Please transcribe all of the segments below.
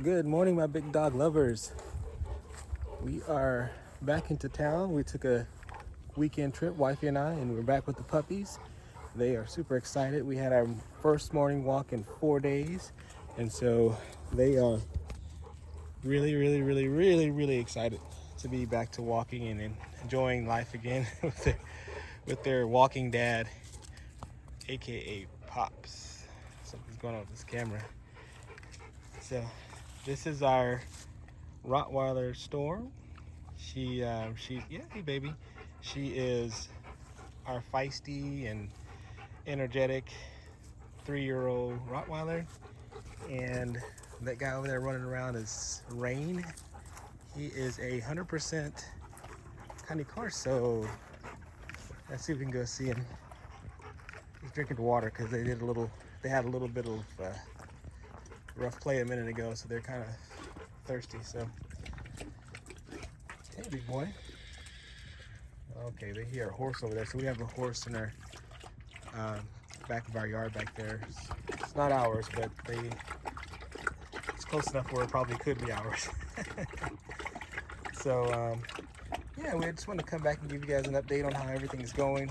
Good morning, my big dog lovers. We are back into town. We took a weekend trip, wifey and I, and we're back with the puppies. They are super excited. We had our first morning walk in 4 days, and so they are really excited to be back to walking and enjoying life again with their walking dad, aka Pops. Something's going on with this camera. So this is our Rottweiler Storm. Yeah, hey baby. She is our feisty and energetic 3-year-old Rottweiler, and that guy over there running around is Rain. He is 100% Cane Corso. Let's see if we can go see him. He's drinking the water because they had a little bit of rough play a minute ago, so they're kind of thirsty. So, hey, big boy. Okay, they hear a horse over there, so we have a horse in our back of our yard back there. It's not ours, but it's close enough where it probably could be ours. So yeah, we just want to come back and give you guys an update on how everything is going.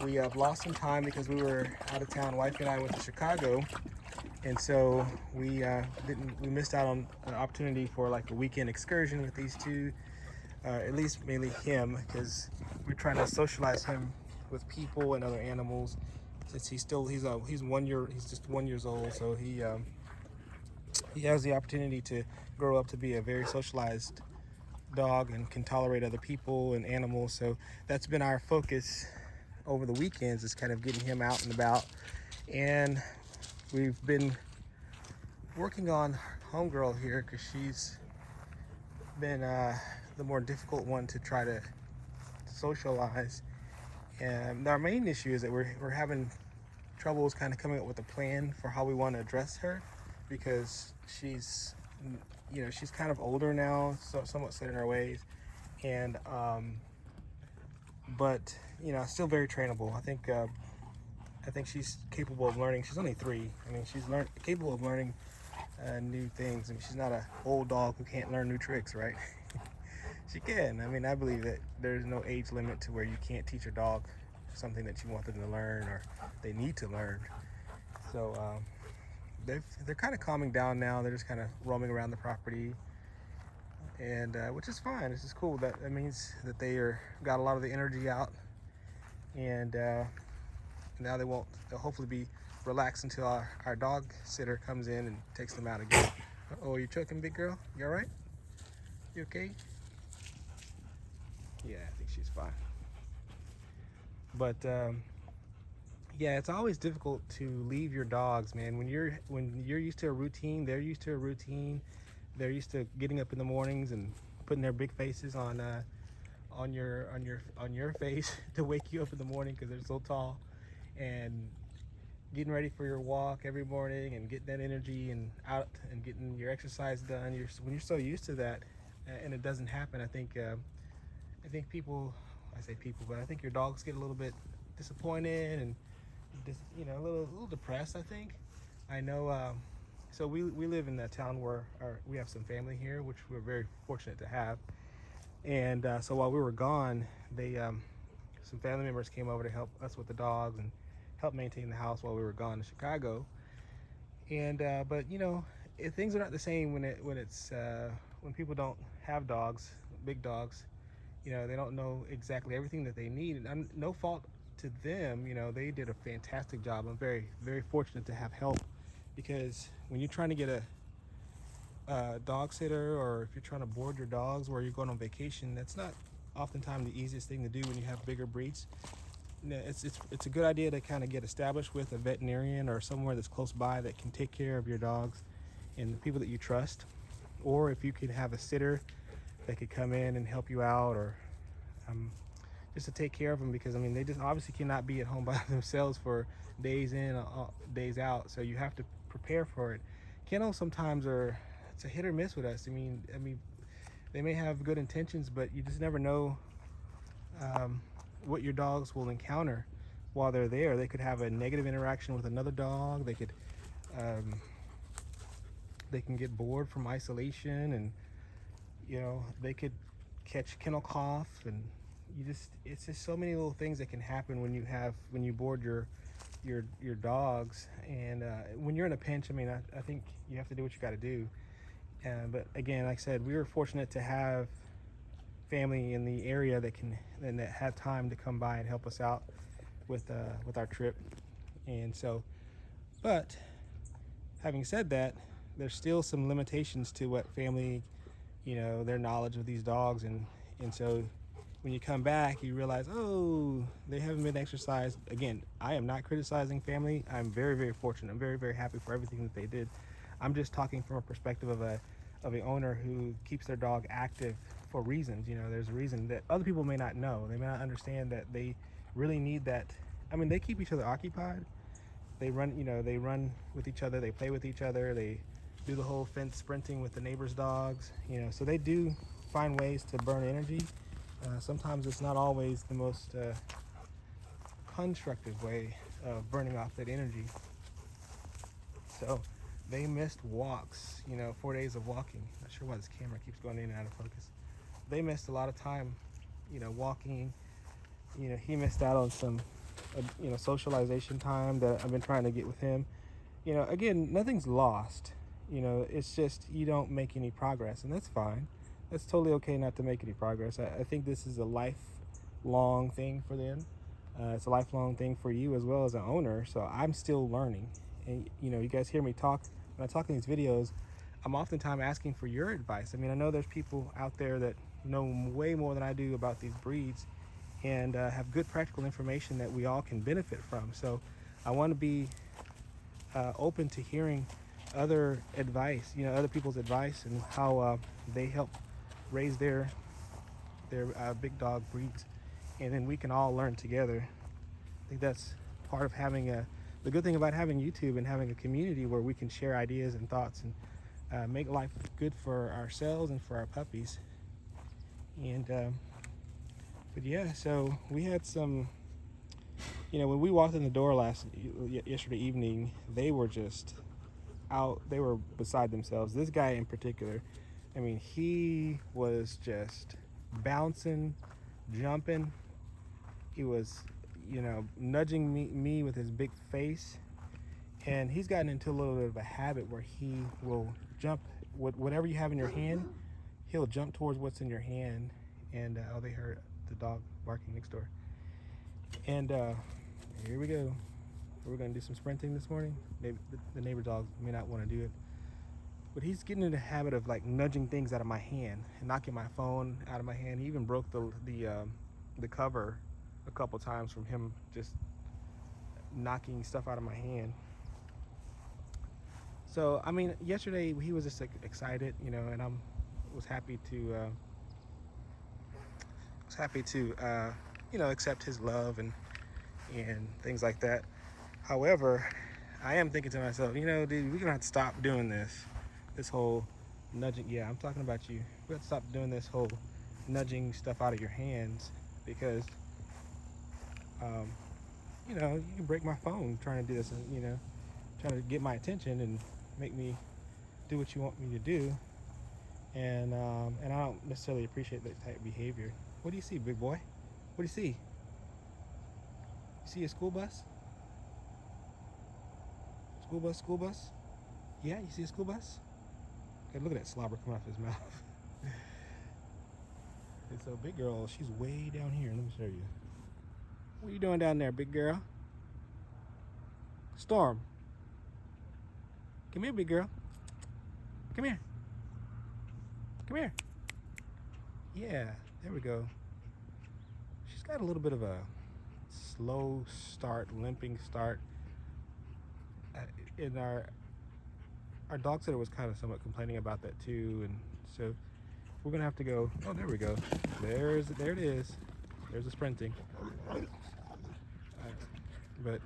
We have lost some time because we were out of town. Wifey and I went to Chicago, and so we missed out on an opportunity for like a weekend excursion with these two. At least mainly him, because we're trying to socialize him with people and other animals. Since he's just 1 year old, so he has the opportunity to grow up to be a very socialized dog and can tolerate other people and animals. So that's been our focus over the weekends, is kind of getting him out and about. And we've been working on homegirl here because she's been the more difficult one to try to socialize. And our main issue is that we're having troubles kind of coming up with a plan for how we want to address her, because she's kind of older now, so somewhat set in her ways, and but still very trainable. I think she's capable of learning. She's only 3. I mean, she's capable of learning new things. I mean, she's not an old dog who can't learn new tricks, right? She can. I mean, I believe that there's no age limit to where you can't teach a dog something that you want them to learn or they need to learn. So they're kind of calming down now. They're just kind of roaming around the property, and which is fine. This is cool. That means that got a lot of the energy out, and now they'll hopefully be relaxed until our dog sitter comes in and takes them out again. Oh, you're choking, big girl? You all right? You okay? Yeah, I think she's fine. But yeah, it's always difficult to leave your dogs, man. When you're used to a routine, they're used to a routine. They're used to getting up in the mornings and putting their big faces on your face to wake you up in the morning because they're so tall, and getting ready for your walk every morning and getting that energy and out and getting your exercise done. When you're so used to that, and it doesn't happen, I think people, I say people, but I think your dogs get a little bit disappointed and a little depressed. I know. So we live in a town where we have some family here, which we're very fortunate to have. And so while we were gone, some family members came over to help us with the dogs and help maintain the house while we were gone to Chicago. And but things are not the same when people don't have dogs, big dogs. They don't know exactly everything that they need, and I'm no fault to them. They did a fantastic job. I'm very fortunate to have help, because when you're trying to get a dog sitter, or if you're trying to board your dogs where you're going on vacation, that's not oftentimes the easiest thing to do when you have bigger breeds. It's a good idea to kind of get established with a veterinarian or somewhere that's close by that can take care of your dogs and the people that you trust, or if you could have a sitter that could come in and help you out, or just to take care of them, because they just obviously cannot be at home by themselves for days in, days out. So you have to prepare for it. Kennels sometimes it's a hit or miss with us. They may have good intentions, but you just never know what your dogs will encounter while they're there. They could have a negative interaction with another dog. They could They can get bored from isolation, and they could catch kennel cough, and it's just so many little things that can happen when you board your dogs. And when you're in a pinch, I mean, I think you have to do what you got to do. But again, like I said, we were fortunate to have family in the area that had time to come by and help us out with our trip. And so, but having said that, there's still some limitations to what family, their knowledge of these dogs, and so when you come back, you realize, oh, they haven't been exercised. Again, I am not criticizing family. I'm very, very fortunate. I'm very, very happy for everything that they did. I'm just talking from a perspective of an owner who keeps their dog active for reasons. There's a reason that other people may not know. They may not understand that they really need that. I mean, they keep each other occupied. They run with each other. They play with each other. They do the whole fence sprinting with the neighbors' dogs. So they do find ways to burn energy. Sometimes it's not always the most constructive way of burning off that energy. So they missed walks, 4 days of walking. Not sure why this camera keeps going in and out of focus. They missed a lot of time, walking. He missed out on some, socialization time that I've been trying to get with him. Again, nothing's lost. It's just you don't make any progress, and that's fine. That's totally okay not to make any progress. I think this is a lifelong thing for them. It's a lifelong thing for you as well as an owner. So I'm still learning. And, you guys hear me talk. When I talk in these videos, I'm oftentimes asking for your advice. I mean, I know there's people out there that know way more than I do about these breeds and have good practical information that we all can benefit from. So I want to be open to hearing other advice, other people's advice and how they help raise their big dog breeds, and then we can all learn together. I think that's part of having the good thing about having YouTube and having a community where we can share ideas and thoughts and make life good for ourselves and for our puppies. And but yeah, so we had some, when we walked in the door yesterday evening, they were just out. They were beside themselves. This guy in particular, I mean, he was just bouncing, jumping. He was, nudging me with his big face. And he's gotten into a little bit of a habit where he will jump, whatever you have in your hand, he'll jump towards what's in your hand. And, they heard the dog barking next door. And here we go. We're going to do some sprinting this morning. Maybe the neighbor dog may not want to do it. But he's getting in the habit of like nudging things out of my hand and knocking my phone out of my hand. He even broke the cover a couple times from him just knocking stuff out of my hand. So I mean, yesterday he was just excited, and I was happy to accept his love and things like that. However, I am thinking to myself, dude, we're gonna have to stop doing this whole nudging. Yeah, I'm talking about you. We have to stop doing this whole nudging stuff out of your hands, because you can break my phone trying to do this, and trying to get my attention and make me do what you want me to do, and I don't necessarily appreciate that type of behavior. What do you see, big boy? What do you see? You see a school bus? School bus? Yeah, you see a school bus? Okay, look at that slobber coming off his mouth. And so big girl, she's way down here. Let me show you. What are you doing down there, big girl? Storm. Come here, big girl. Come here. Come here. Yeah, there we go. She's got a little bit of a slow start, limping start. And our dog sitter was kind of somewhat complaining about that too, and so we're gonna have to go. Oh, there we go. There it is. There's the sprinting. But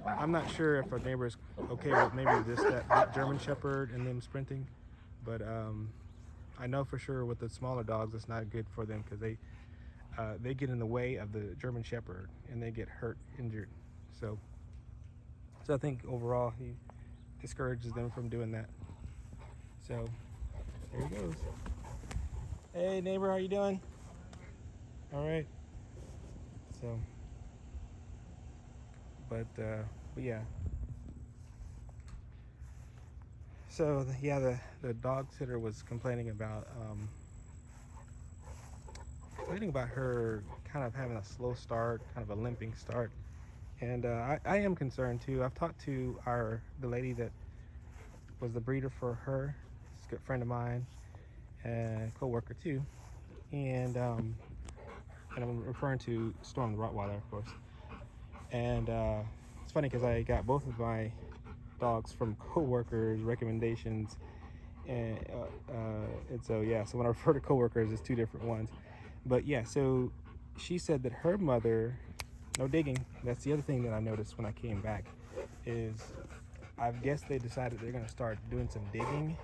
I'm not sure if our neighbor's okay with maybe that German Shepherd and them sprinting. But I know for sure with the smaller dogs, it's not good for them, because they get in the way of the German Shepherd and they get hurt, injured. So I think overall he discourages them from doing that. So there he goes. Hey neighbor, how you doing? All right. So, but yeah. So the dog sitter was complaining about her kind of having a slow start, kind of a limping start, and I am concerned too. I've talked to the lady that was the breeder for her. She's a good friend of mine, and co-worker too, and I'm referring to Storm the Rottweiler, of course. And it's funny because I got both of my dogs from co-workers' recommendations, and so yeah. So when I refer to co-workers, it's two different ones. But yeah, so she said that her mother, no digging. That's the other thing that I noticed when I came back, is I guess they decided they're gonna start doing some digging,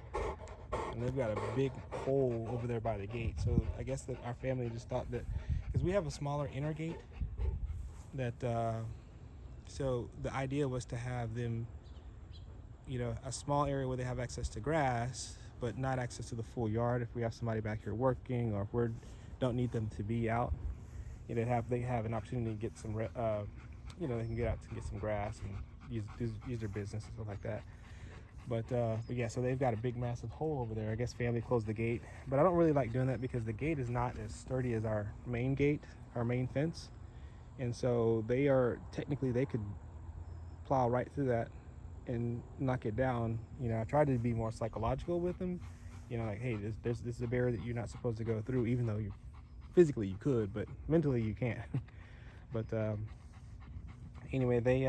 and they've got a big hole over there by the gate. So I guess that our family just thought that, because we have a smaller inner gate, that so the idea was to have them, a small area where they have access to grass, but not access to the full yard. If we have somebody back here working, or if we don't need them to be out, they have an opportunity to get some, they can get out to get some grass and use their business and stuff like that. But yeah, so they've got a big massive hole over there. I guess family closed the gate, but I don't really like doing that because the gate is not as sturdy as our main gate, our main fence, and so they could plow right through that and knock it down. I tried to be more psychological with them, like, hey, this is a barrier that you're not supposed to go through, even though physically you could, but mentally you can't. But anyway, they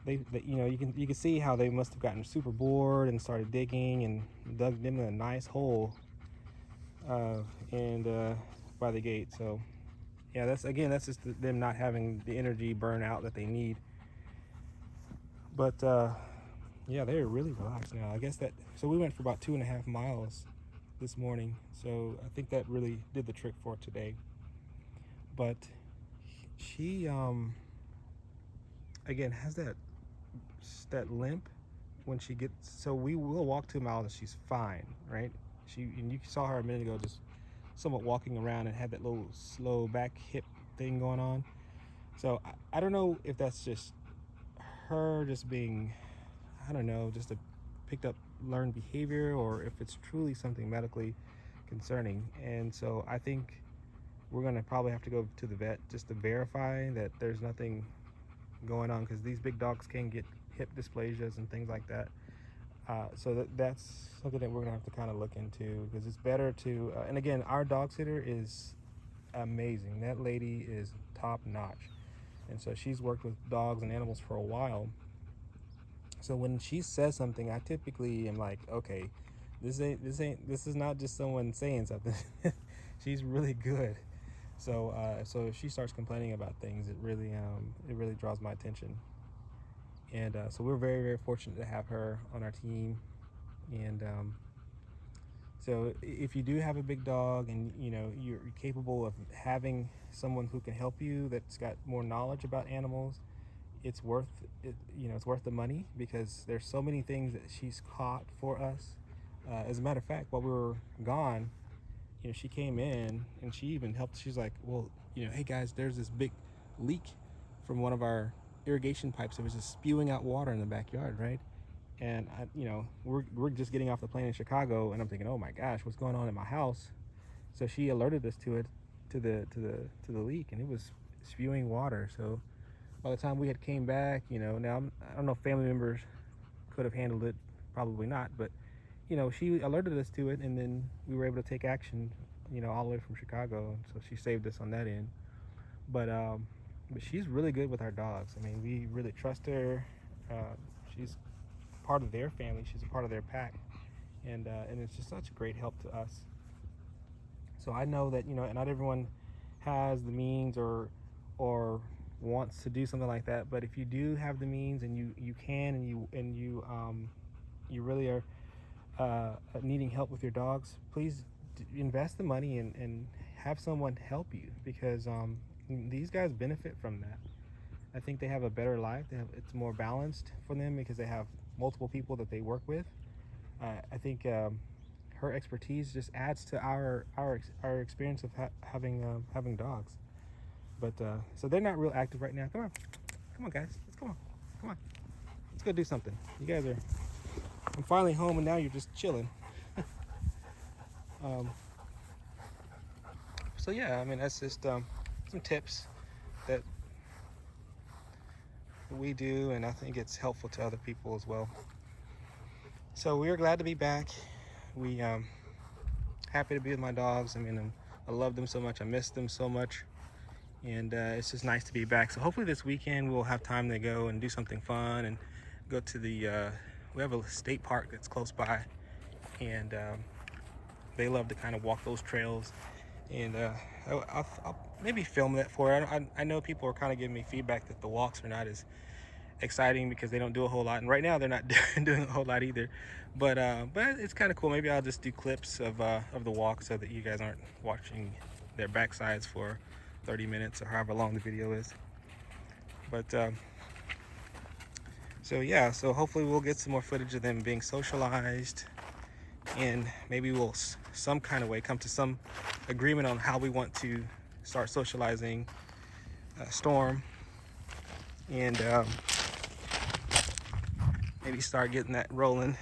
you can see how they must have gotten super bored and started digging and dug them a nice hole and by the gate. So yeah, that's just them not having the energy burn out that they need. But yeah, they're really relaxed now. I guess so we went for about 2.5 miles this morning, so I think that really did the trick for today. But she again has that limp when she gets, so we will walk 2 miles and she's fine, right? And you saw her a minute ago just somewhat walking around and had that little slow back hip thing going on. So I don't know if that's just her just being, I don't know, just a picked up learned behavior, or if it's truly something medically concerning. And so I think we're gonna probably have to go to the vet just to verify that there's nothing going on, because these big dogs can get hip dysplasias and things like that. So that's something that we're gonna have to kind of look into, because it's better to and again, our dog sitter is amazing. That lady is top notch, and so she's worked with dogs and animals for a while. So when she says something, I typically am like, okay, this is not just someone saying something. She's really good. So so if she starts complaining about things, it really draws my attention. And so we're very, very fortunate to have her on our team. And so if you do have a big dog and you're capable of having someone who can help you, that's got more knowledge about animals, it's worth it. It's worth the money, because there's so many things that she's caught for us. As a matter of fact, while we were gone, she came in and she even helped. She's like, well, hey guys, there's this big leak from one of our irrigation pipes that was just spewing out water in the backyard, right? And we're just getting off the plane in Chicago, and I'm thinking, oh my gosh, what's going on in my house? So she alerted us to the leak, and it was spewing water. So by the time we had came back, now I don't know if family members could have handled it, probably not, but she alerted us to it, and then we were able to take action, all the way from Chicago. So she saved us on that end. But she's really good with our dogs. I mean, we really trust her. She's part of their family. She's a part of their pack, and it's just such a great help to us. So I know that not everyone has the means or wants to do something like that. But if you do have the means, and you can, and you really are needing help with your dogs, please invest the money and have someone help you, because these guys benefit from that. I think they have a better life. It's more balanced for them because they have multiple people that they work with. I think her expertise just adds to our experience of having dogs. But so they're not real active right now. Come on, guys, let's come on, let's go do something. You guys are. I'm finally home, and now you're just chilling. um, so yeah, I mean that's just some tips that we do, and I think it's helpful to other people as well. So we are glad to be back. We happy to be with my dogs. I mean, I love them so much. I miss them so much, and it's just nice to be back. So hopefully this weekend we'll have time to go and do something fun and go to the. We have a state park that's close by, and they love to kind of walk those trails. And I'll maybe film that for her. I know people are kind of giving me feedback that the walks are not as exciting because they don't do a whole lot, and right now they're not doing a whole lot either. But it's kind of cool. Maybe I'll just do clips of the walk so that you guys aren't watching their backsides for 30 minutes or however long the video is. But so yeah, so hopefully we'll get some more footage of them being socialized, and maybe we'll some kind of way come to some agreement on how we want to start socializing Storm, and maybe start getting that rolling.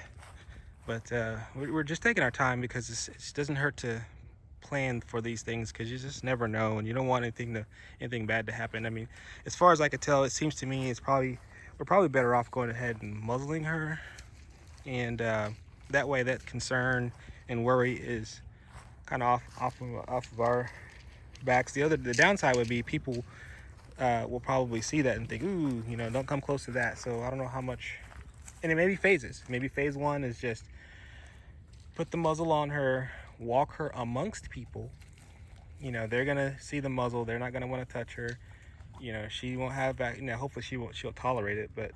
But we're just taking our time because it doesn't hurt to plan for these things, because you just never know, and you don't want anything bad to happen. I mean, as far as I could tell, it seems to me we're probably better off going ahead and muzzling her, and that way that concern and worry is kind of off of our backs. The downside would be people will probably see that and think, ooh, don't come close to that. So I don't know how much, and it may be phases. Maybe phase one is just put the muzzle on her, walk her amongst people. They're gonna see the muzzle, they're not gonna want to touch her. She won't have back. Hopefully she'll tolerate it, but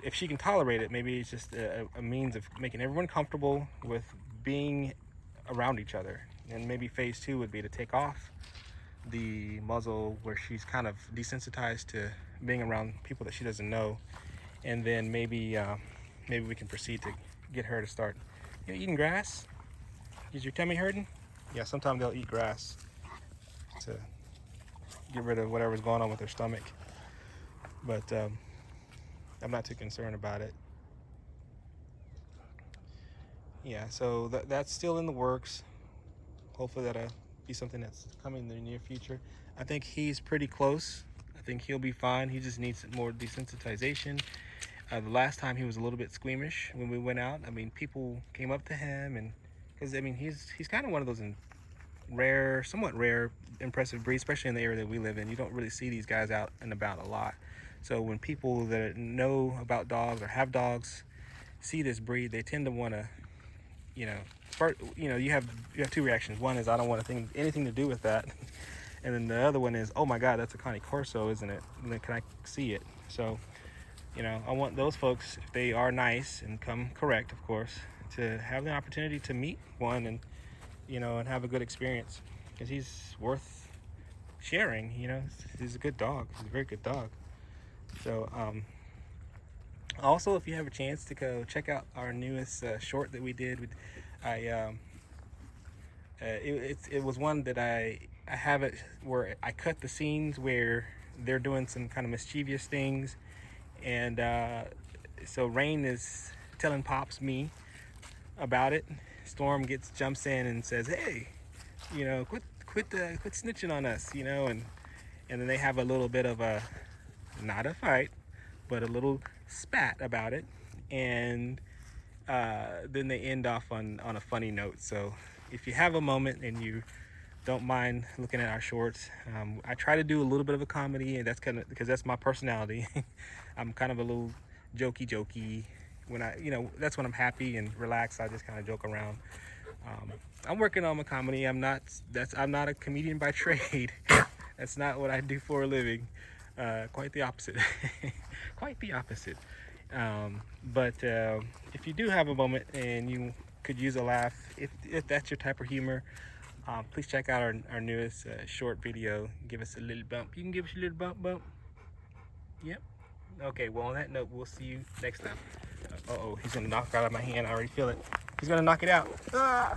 if she can tolerate it, maybe it's just a means of making everyone comfortable with being around each other. And maybe phase two would be to take off the muzzle where she's kind of desensitized to being around people that she doesn't know, and then maybe we can proceed to get her to start eating grass. Is your tummy hurting? Yeah, sometimes they'll eat grass to get rid of whatever's going on with their stomach, but I'm not too concerned about it. Yeah, so that's still in the works. Hopefully that'll be something that's coming in the near future. I think he's pretty close. I think he'll be fine. He just needs more desensitization. The last time he was a little bit squeamish when we went out. I mean, people came up to him, and because I mean he's kind of one of those somewhat rare, impressive breeds, especially in the area that we live in. You don't really see these guys out and about a lot. So when people that know about dogs or have dogs see this breed, they tend to want to, first, you have two reactions. One is, I don't want anything to do with that, and then the other one is, oh my God, that's a Cane Corso, isn't it? And then, can I see it? So, I want those folks, if they are nice and come correct, of course, to have the opportunity to meet one and and have a good experience, because he's worth sharing. He's a good dog. He's a very good dog. So also, if you have a chance to go check out our newest short that we did, it was one that I have it where I cut the scenes where they're doing some kind of mischievous things, and so Rain is telling me about it. Storm jumps in and says, "Hey, quit snitching on us," and then they have a little bit of not a fight, but a little spat about it, and then they end off on a funny note. So if you have a moment and you don't mind looking at our shorts, I try to do a little bit of a comedy, and that's kind of because that's my personality. I'm kind of a little jokey. When that's when I'm happy and relaxed. I just kind of joke around. I'm working on my comedy. I'm not a comedian by trade. That's not what I do for a living. Quite the opposite. Quite the opposite. But if you do have a moment and you could use a laugh, if that's your type of humor, please check out our newest short video. Give us a little bump. You can give us a little bump. Yep. Okay, well, on that note, we'll see you next time. Uh-oh, he's gonna knock it out of my hand. I already feel it. He's gonna knock it out. Ah!